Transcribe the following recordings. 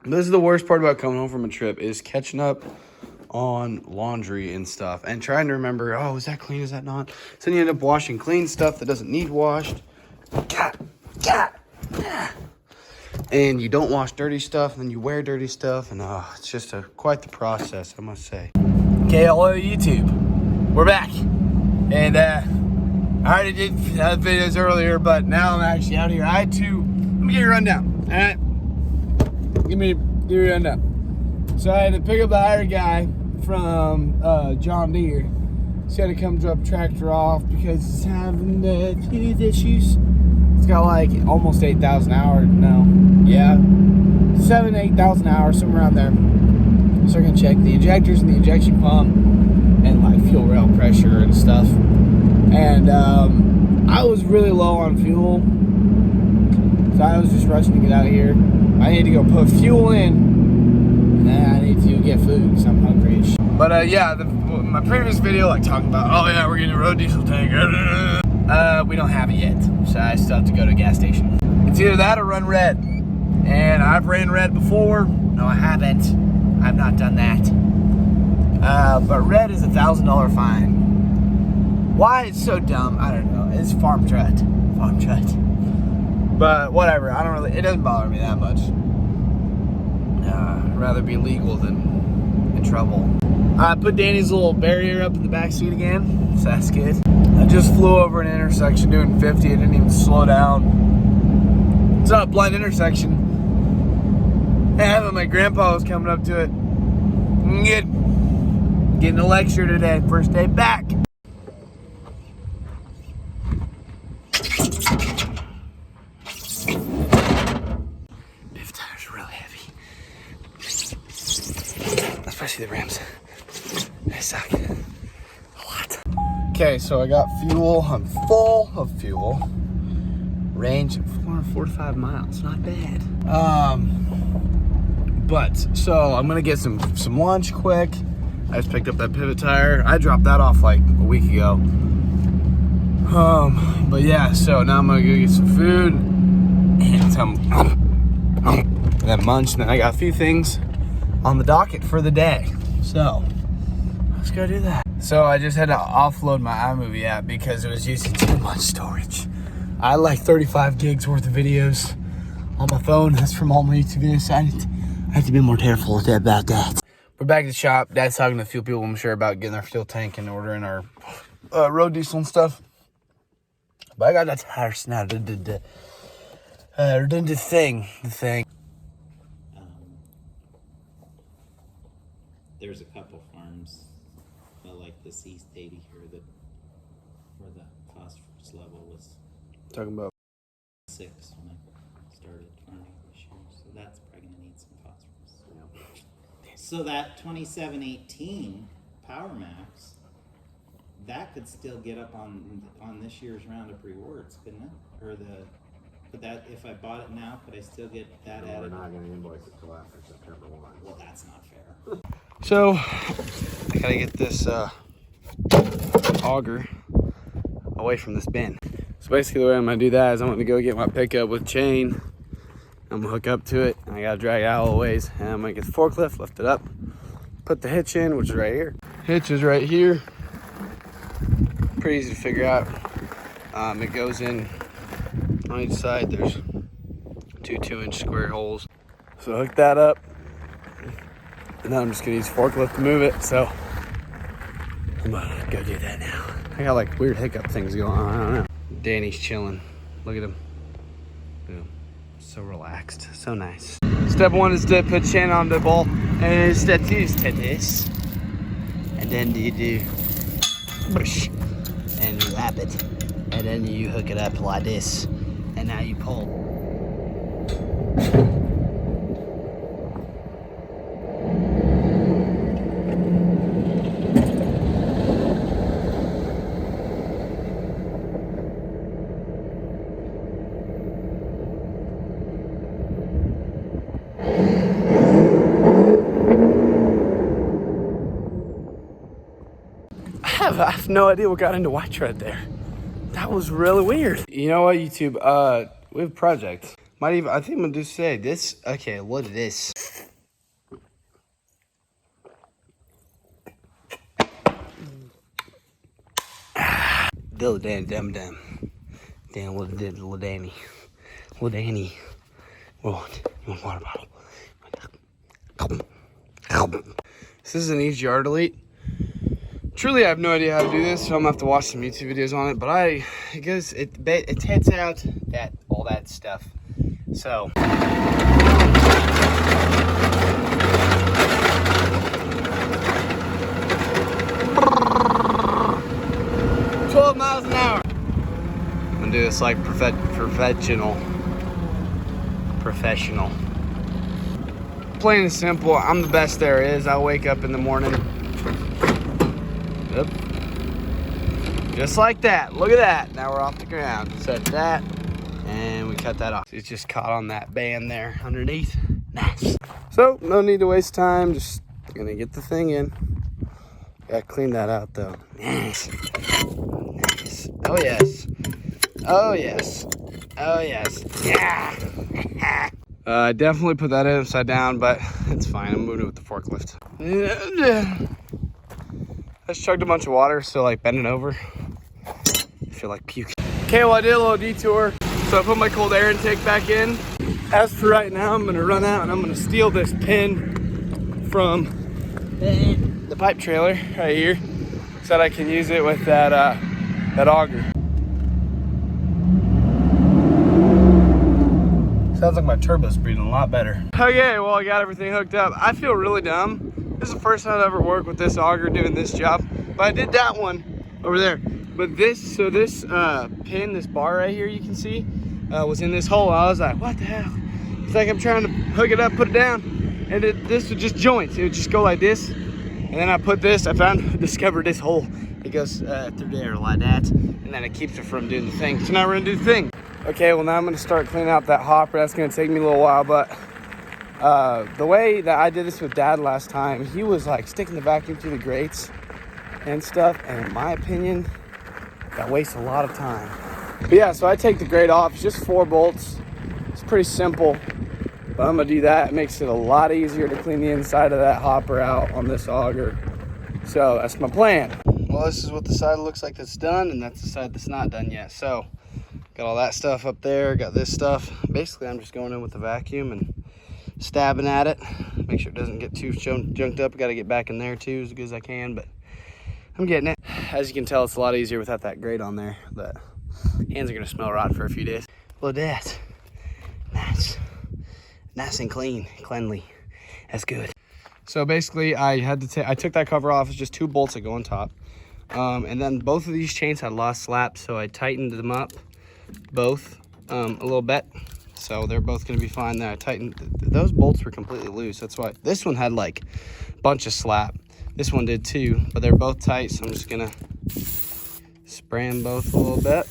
This is the worst part about coming home from a trip is catching up on laundry and stuff and trying to remember, oh, is that clean? Is that not? So you end up washing clean stuff that doesn't need washed. And you don't wash dirty stuff, and then you wear dirty stuff, and it's just quite the process, I must say. Okay, hello YouTube. We're back. And I already did videos earlier, but now I'm actually out here. Let me give you a rundown, all right? Give you a rundown. So I had to pick up the hired guy from John Deere. So he had to come drop a tractor off because he's having teeth issues. It's got like almost 8,000 hours. No, yeah, 7,000 to 8,000 hours, somewhere around there. So we're gonna check the injectors and the injection pump and like fuel rail pressure and stuff. And I was really low on fuel, so I was just rushing to get out of here. I need to go put fuel in, and then I need to get food because I'm hungry as shit. But yeah, my previous video, like talking about, oh yeah, we're getting a road diesel tank. We don't have it yet, so I still have to go to a gas station. It's either that or run red. And I've ran red before. No, I haven't. I've not done that. But red is $1,000 fine. Why it's so dumb, I don't know. It's farm trut. But whatever, it doesn't bother me that much. I'd rather be legal than in trouble. I put Danny's little barrier up in the back seat again, so that's good. I just flew over an intersection doing 50. I didn't even slow down. It's not a blind intersection. And my grandpa was coming up to it. Getting a lecture today, first day back. Biff tires are really heavy. Especially the rims. They suck. A lot. Okay, so I got fuel. I'm full of fuel. Range 445 miles. Not bad. So I'm gonna get some lunch quick. I just picked up that pivot tire. I dropped that off like a week ago. But yeah, so now I'm gonna go get some food and then munch. And then I got a few things on the docket for the day. So let's go do that. So I just had to offload my iMovie app because it was using too much storage. I had like 35 gigs worth of videos on my phone. That's from all my YouTube videos. I have to be more careful about that. We're back at the shop. Dad's talking to a few people, I'm sure, about getting our fuel tank and ordering our road diesel and stuff. But I got that tire now. The thing. There's a couple farms, like this East 80 here, where the phosphorus level was Talking about 6 when I started farming this year. So that's probably gonna need some phosphorus. Yeah. So that 2718 Power Max, that could still get up on this year's Roundup rewards, couldn't it? But that, if I bought it now, could I still get that added? We're not going to invoice it till after September 1. Well, that's not fair. So I gotta get this auger away from this bin. So basically the way I'm gonna do that is I'm gonna go get my pickup with chain. I'm gonna hook up to it and I gotta drag it out all the ways. And I'm gonna get the forklift, lift it up, put the hitch in, which is right here. Hitch is right here. Pretty easy to figure out. It goes in on each side. There's two 2-inch square holes. So hook that up. And then I'm just gonna use the forklift to move it. So I'm gonna go do that now. I got like weird hiccup things going on, I don't know. Danny's chilling. Look at him. Boom. So relaxed, so nice. Step 1 is to put chain on the ball. And step 2 is to this. And then you do push and you wrap it. And then you hook it up like this. And now you pull. I have no idea what got into white tread there. That was really weird. You know what, YouTube? We have a project. I think I'm gonna just say this. Okay, look at this. Little Danny Dum Dum. Damn, little Danny. Little Danny. You want a water bottle? This is an easy yard delete. Truly, I have no idea how to do this, so I'm gonna have to watch some YouTube videos on it. But it hits out all that stuff. So. 12 miles an hour. I'm gonna do this like professional. Plain and simple, I'm the best there is. I wake up in the morning. Yep. Just like that. Look at that. Now we're off the ground. Set that, and we cut that off. It's just caught on that band there underneath. Nice. So, no need to waste time. Just gonna get the thing in. Gotta clean that out though. Nice. Nice. Oh yes. Oh yes. Oh yes. Yeah. I definitely put that in upside down, but it's fine. I'm moving it with the forklift. I just chugged a bunch of water, so like bending over, I feel like puking. Okay, well I did a little detour, so I put my cold air intake back in. As for right now, I'm gonna run out and I'm gonna steal this pin from the pipe trailer right here, so that I can use it with that auger. Sounds like my turbo's breathing a lot better. Okay, well I got everything hooked up. I feel really dumb. This is the first time I've ever worked with this auger doing this job, but I did that one over there. But this pin, this bar right here you can see, was in this hole. I was like, what the hell? It's like I'm trying to hook it up, put it down, and this would just joint. It would just go like this. And then I put this, discovered this hole. It goes through there like that, and then it keeps it from doing the thing. So now we're gonna do the thing. Okay, well now I'm gonna start cleaning out that hopper. That's gonna take me a little while, but the way that I did this with Dad last time, he was like sticking the vacuum through the grates and stuff, and in my opinion, that wastes a lot of time. But yeah, so I take the grate off. It's just 4 bolts. It's pretty simple, but I'm gonna do that. It makes it a lot easier to clean the inside of that hopper out on this auger. So that's my plan. Well, this is what the side looks like that's done, and that's the side that's not done yet. So got all that stuff up there, got this stuff. Basically, I'm just going in with the vacuum and stabbing at it. Make sure it doesn't get too junked up. Got to get back in there too as good as I can, but I'm getting it. As you can tell, it's a lot easier without that grate on there, but hands are gonna smell rotten for a few days. Look at that. Nice and cleanly. That's good. So basically, I took that cover off. It's just 2 bolts that go on top. And then both of these chains had lost slaps, so I tightened them up both a little bit. So they're both gonna be fine there. I tightened, those bolts were completely loose. That's why this one had like a bunch of slap. This one did too, but they're both tight. So I'm just gonna spray them both a little bit.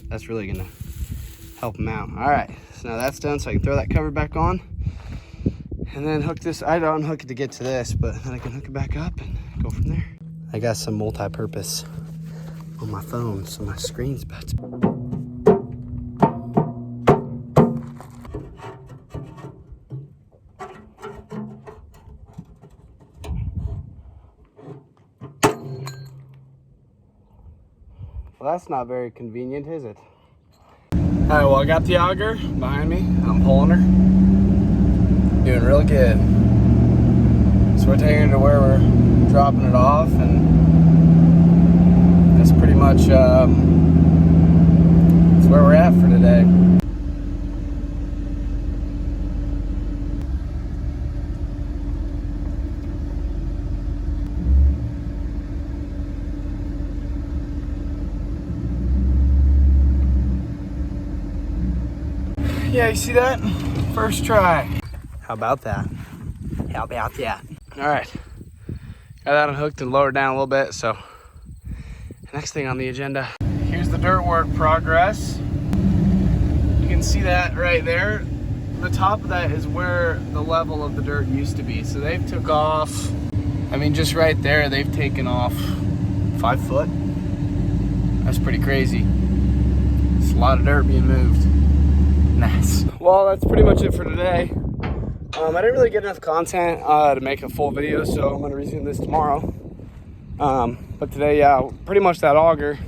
That's really gonna help them out. All right, so now that's done, so I can throw that cover back on. And then hook this, I don't hook it to get to this, but then I can hook it back up and go from there. I got some multi-purpose on my phone, so my screen's about to... Well, that's not very convenient, is it? All right, well, I got the auger behind me. I'm pulling her. Doing really good. So we're taking it to where we're dropping it off, and that's pretty much that's where we're at for today. Yeah, you see that? First try. How about that? How about that? All right, got that unhooked and lowered down a little bit. So next thing on the agenda, here's the dirt work progress. You can see that right there. The top of that is where the level of the dirt used to be. So they've took off, I mean, just right there, they've taken off 5 foot. That's pretty crazy. It's a lot of dirt being moved. Nice. Well, that's pretty much it for today. I didn't really get enough content to make a full video, so I'm gonna resume this tomorrow. But today, yeah, pretty much that auger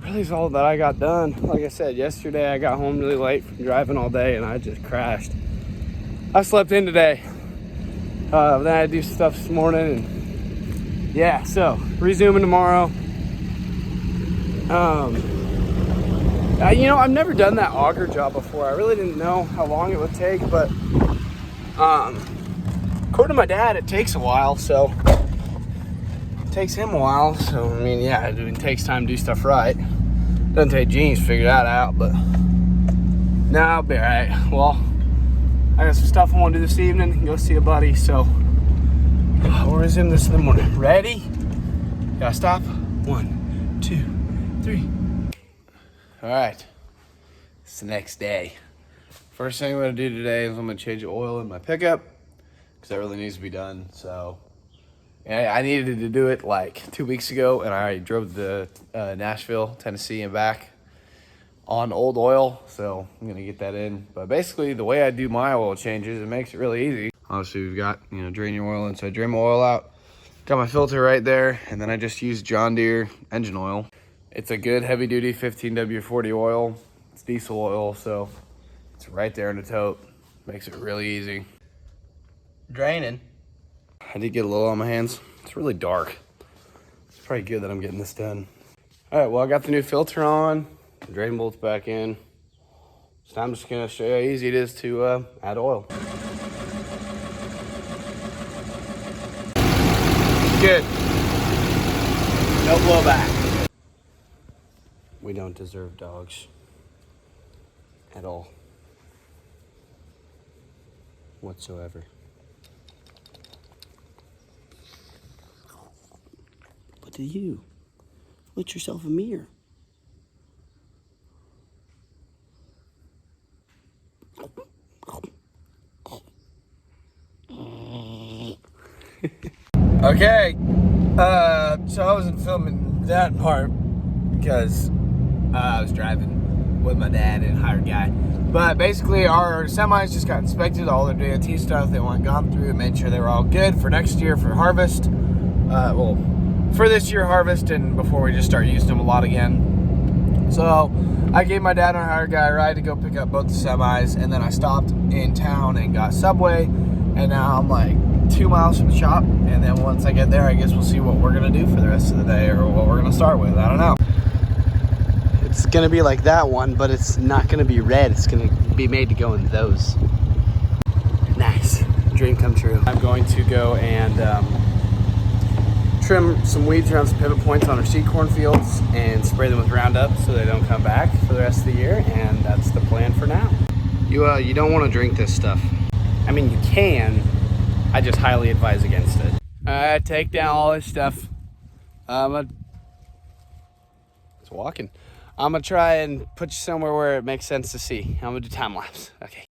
really is all that I got done. Like I said, yesterday I got home really late from driving all day and I just crashed. I slept in today. Then I do stuff this morning, and yeah, so resuming tomorrow. You know, I've never done that auger job before. I really didn't know how long it would take, but according to my dad, it takes a while. So it takes him a while. So I mean, yeah, it takes time to do stuff right. Doesn't take genius to figure that out, but no, I'll be all right. Well, I got some stuff I want to do this evening. Go see a buddy, so we'll resume this in the morning. Ready? Gotta stop. 1, 2, 3. All right. It's the next day. First thing I'm gonna do today is I'm gonna change the oil in my pickup because that really needs to be done. So, yeah, I needed to do it like 2 weeks ago, and I drove to Nashville, Tennessee, and back on old oil, so I'm gonna get that in. But basically, the way I do my oil changes, it makes it really easy. Obviously, we've got, you know, drain your oil in, so I drain my oil out. Got my filter right there, and then I just use John Deere engine oil. It's a good heavy-duty 15W40 oil. It's diesel oil, so it's right there in the tote. Makes it really easy. Draining. I did get a little on my hands. It's really dark. It's probably good that I'm getting this done. All right, well, I got the new filter on. Drain bolts back in. So I'm just gonna show you how easy it is to add oil. Good. No blowback. We don't deserve dogs at all, whatsoever. What do you? Look yourself a mirror. Okay, so I wasn't filming that part because I was driving with my dad and a hired guy. But basically, our semis just got inspected, all their DOT stuff they want gone through, and made sure they were all good for next year for harvest. Well, for this year harvest, and before we just start using them a lot again. So I gave my dad and our hired guy a ride to go pick up both the semis, and then I stopped in town and got Subway, and now I'm like 2 miles from the shop, and then once I get there, I guess we'll see what we're gonna do for the rest of the day, or what we're gonna start with. I don't know. It's gonna be like that one, but it's not gonna be red. It's gonna be made to go in those. Nice, dream come true. I'm going to go and trim some weeds around some pivot points on our seed corn fields and spray them with Roundup so they don't come back for the rest of the year, and that's the plan for now. You don't want to drink this stuff. I mean, you can. I just highly advise against it. Alright, take down all this stuff. It's walking. I'm gonna try and put you somewhere where it makes sense to see. I'm gonna do time lapse. Okay.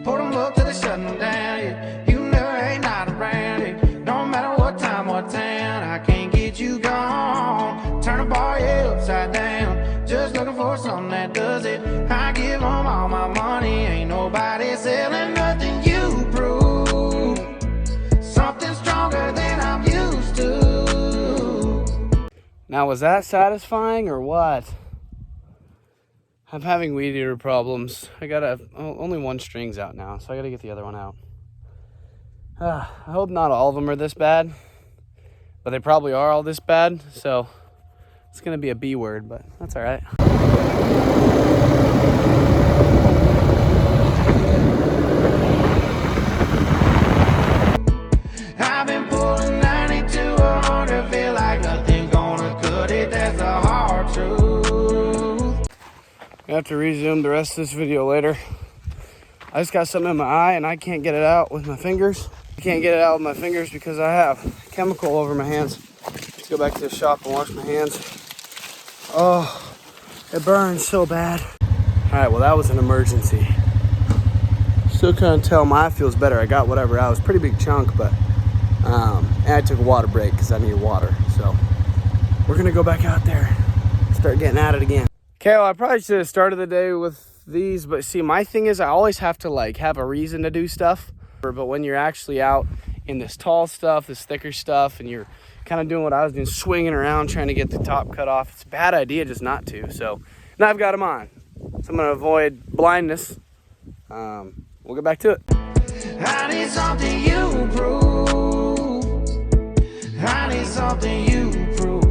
Pour them up till they shutting down, yeah. You never ain't not around, yeah. No matter what time or town, I can't get you gone. Turn a bar, yeah, upside down. Just looking for something that does it. I give them all my money. Ain't nobody selling nothing you prove. Something stronger than I'm used to. Now, was that satisfying or what? I'm having weed eater problems. I gotta, only one string's out now, so I gotta get the other one out. I hope not all of them are this bad, but they probably are all this bad, so it's gonna be a B word, but that's all right. I've been pulling 90 to 100, feel like nothing's gonna cut it, that's the hard truth. I have to resume the rest of this video later. I just got something in my eye and I can't get it out with my fingers. I can't get it out with my fingers because I have chemical over my hands. Let's go back to the shop and wash my hands. Oh, it burns so bad. All right, well, that was an emergency. Still couldn't tell my eye feels better. I got whatever out. It was a pretty big chunk, but and I took a water break because I needed water. So we're gonna go back out there, start getting at it again. Okay, well, I probably should have started the day with these, but see, my thing is I always have to like have a reason to do stuff. But when you're actually out in this tall stuff, this thicker stuff, and you're kind of doing what I was doing, swinging around trying to get the top cut off. It's a bad idea just not to. So now I've got them on. So I'm gonna avoid blindness. We'll get back to it. I need something you prove. I need something you prove.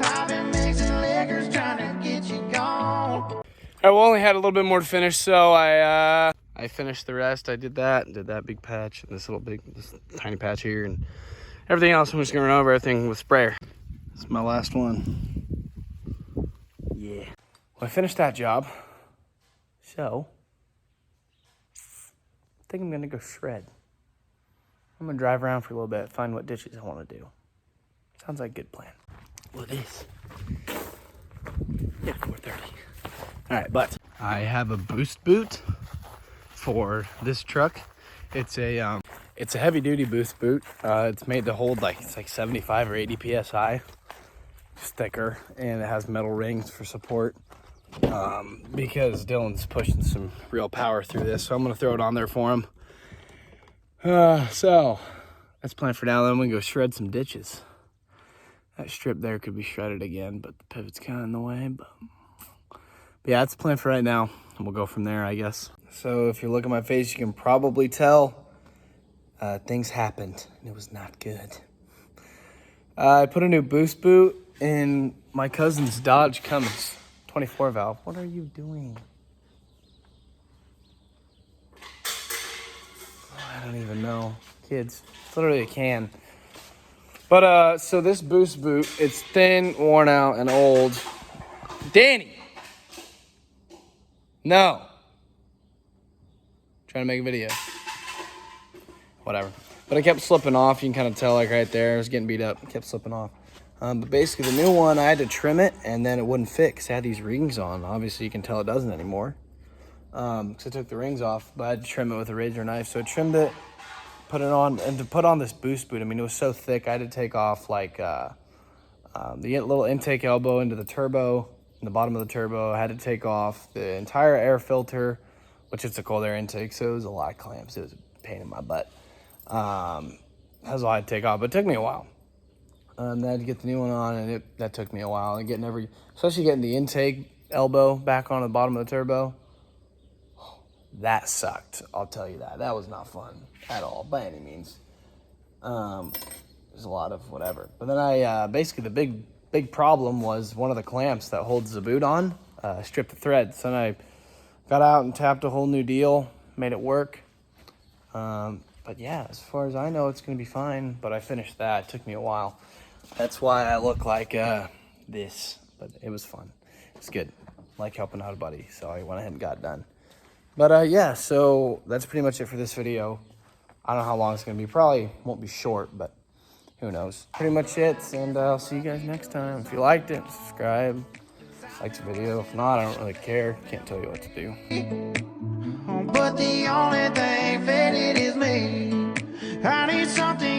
I've been mixing liquors trying to get you gone. I only had a little bit more to finish, so I finished the rest. I did that big patch, and this tiny patch here, and everything else. I'm just gonna run over everything with sprayer. This is my last one. Yeah. Well, I finished that job, so I think I'm gonna go shred. I'm gonna drive around for a little bit, find what ditches I want to do. Sounds like a good plan. Well, it is. Yeah, 4:30. All right, but I have a boost boot for this truck. It's a heavy duty boost boot. It's made to hold it's like 75 or 80 psi. It's thicker, and it has metal rings for support. Because Dylan's pushing some real power through this, so I'm gonna throw it on there for him. So that's planned for now. Then we go shred some ditches. That strip there could be shredded again, but the pivot's kind of in the way. But yeah, that's the plan for right now. And we'll go from there, I guess. So if you look at my face, you can probably tell things happened, and it was not good. I put a new boost boot in my cousin's Dodge Cummins 24 valve. What are you doing? Oh, I don't even know. Kids, it's literally a can. But so this boost boot, it's thin, worn out, and old. Danny! No. Trying to make a video. Whatever. But it kept slipping off. You can kind of tell, like right there, it was getting beat up. It kept slipping off. But basically, the new one, I had to trim it, and then it wouldn't fit because it had these rings on. Obviously, you can tell it doesn't anymore because I took the rings off. But I had to trim it with a razor knife. So I trimmed it, put it on, and to put on this boost boot, I mean, it was so thick, I had to take off like the little intake elbow into the turbo, in the bottom of the turbo. I had to take off the entire air filter, which is a cold air intake, so it was a lot of clamps. It was a pain in my butt. That's all I had to take off, but it took me a while. Then I had to get the new one on, and that took me a while. And especially getting the intake elbow back on the bottom of the turbo, that sucked. I'll tell you that. That was not fun at all, by any means. There's a lot of whatever. But then basically the big problem was one of the clamps that holds the boot on stripped the threads. So then I got out and tapped a whole new deal, made it work. But yeah, as far as I know, it's going to be fine. But I finished that. It took me a while. That's why I look like this. But it was fun. It's good. I like helping out a buddy. So I went ahead and got it done. But yeah, so that's pretty much it for this video. I don't know how long it's going to be. Probably won't be short, but who knows. Pretty much it. And I'll see you guys next time. If you liked it, subscribe. Like the video. If not, I don't really care. Can't tell you what to do. But the only thing faded is me. I need something